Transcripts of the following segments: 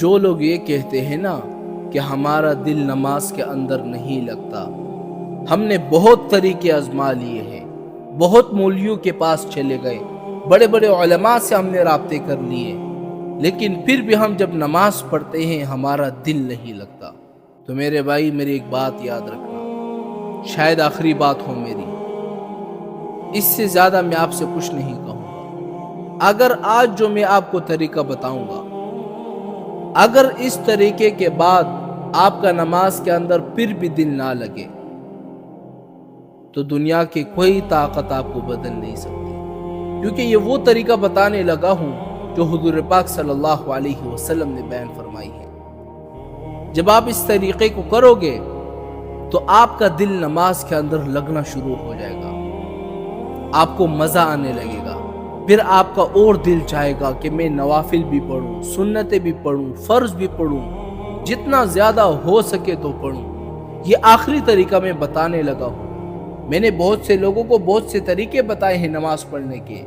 جو لوگ یہ کہتے ہیں نا کہ ہمارا دل نماز کے اندر نہیں لگتا، ہم نے بہت طریقے آزما لیے ہیں، بہت مولویوں کے پاس چلے گئے، بڑے بڑے علماء سے ہم نے رابطے کر لیے، لیکن پھر بھی ہم جب نماز پڑھتے ہیں ہمارا دل نہیں لگتا۔ تو میرے بھائی میری ایک بات یاد رکھنا، شاید آخری بات ہو میری، اس سے زیادہ میں آپ سے کچھ نہیں کہوں گا۔ اگر آج جو میں آپ کو طریقہ بتاؤں گا، اگر اس طریقے کے بعد آپ کا نماز کے اندر پھر بھی دل نہ لگے تو دنیا کی کوئی طاقت آپ کو بدل نہیں سکتی، کیونکہ یہ وہ طریقہ بتانے لگا ہوں جو حضور پاک صلی اللہ علیہ وسلم نے بیان فرمائی ہے۔ جب آپ اس طریقے کو کرو گے تو آپ کا دل نماز کے اندر لگنا شروع ہو جائے گا، آپ کو مزہ آنے لگے گا، پھر آپ کا اور دل چاہے گا کہ میں نوافل بھی پڑھوں، سنتیں بھی پڑھوں، فرض بھی پڑھوں، جتنا زیادہ ہو سکے تو پڑھوں۔ یہ آخری طریقہ میں بتانے لگا ہوں۔ میں نے بہت سے لوگوں کو بہت سے طریقے بتائے ہیں نماز پڑھنے کے،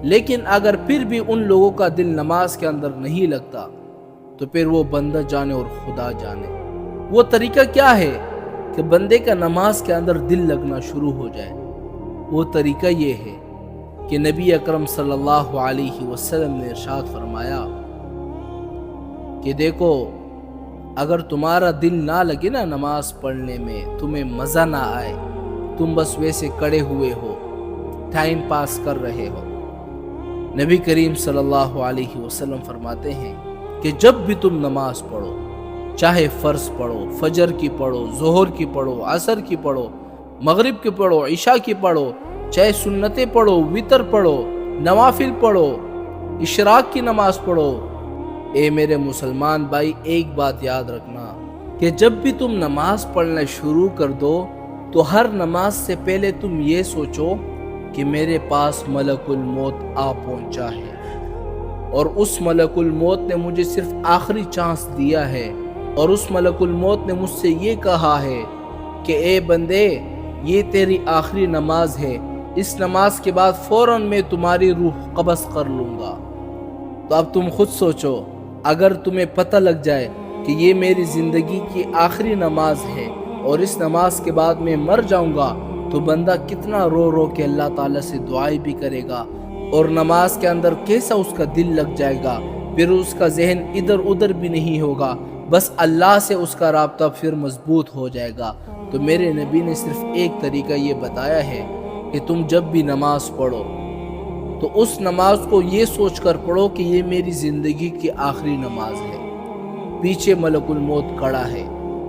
لیکن اگر پھر بھی ان لوگوں کا دل نماز کے اندر نہیں لگتا تو پھر وہ بندہ جانے اور خدا جانے۔ وہ طریقہ کیا ہے کہ بندے کا نماز کے اندر دل لگنا شروع ہو جائے؟ وہ طریقہ یہ ہے کہ نبی اکرم صلی اللہ علیہ وسلم نے ارشاد فرمایا کہ دیکھو، اگر تمہارا دل نہ لگے نا نماز پڑھنے میں، تمہیں مزہ نہ آئے، تم بس ویسے کڑے ہوئے ہو، ٹائم پاس کر رہے ہو، نبی کریم صلی اللہ علیہ وسلم فرماتے ہیں کہ جب بھی تم نماز پڑھو، چاہے فرض پڑھو، فجر کی پڑھو، ظہر کی پڑھو، عصر کی پڑھو، مغرب کی پڑھو، عشاء کی پڑھو، چاہے سنتیں پڑھو، وتر پڑھو، نوافل پڑھو، اشراق کی نماز پڑھو، اے میرے مسلمان بھائی ایک بات یاد رکھنا کہ جب بھی تم نماز پڑھنا شروع کر دو تو ہر نماز سے پہلے تم یہ سوچو کہ میرے پاس ملک الموت آ پہنچا ہے، اور اس ملک الموت نے مجھے صرف آخری چانس دیا ہے، اور اس ملک الموت نے مجھ سے یہ کہا ہے کہ اے بندے، یہ تیری آخری نماز ہے، اس نماز کے بعد فوراً میں تمہاری روح قبض کر لوں گا۔ تو اب تم خود سوچو، اگر تمہیں پتہ لگ جائے کہ یہ میری زندگی کی آخری نماز ہے اور اس نماز کے بعد میں مر جاؤں گا، تو بندہ کتنا رو رو کے اللہ تعالیٰ سے دعائیں بھی کرے گا، اور نماز کے اندر کیسا اس کا دل لگ جائے گا، پھر اس کا ذہن ادھر ادھر بھی نہیں ہوگا، بس اللہ سے اس کا رابطہ پھر مضبوط ہو جائے گا۔ تو میرے نبی نے صرف ایک طریقہ یہ بتایا ہے کہ تم جب بھی نماز پڑھو تو اس نماز کو یہ سوچ کر پڑھو کہ یہ میری زندگی کی آخری نماز ہے، پیچھے ملک الموت کھڑا ہے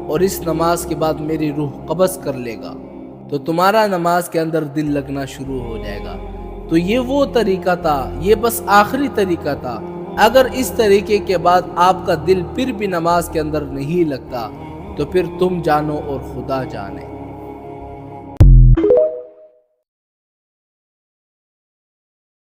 اور اس نماز کے بعد میری روح قبض کر لے گا، تو تمہارا نماز کے اندر دل لگنا شروع ہو جائے گا۔ تو یہ وہ طریقہ تھا، یہ بس آخری طریقہ تھا۔ اگر اس طریقے کے بعد آپ کا دل پھر بھی نماز کے اندر نہیں لگتا تو پھر تم جانو اور خدا جانے۔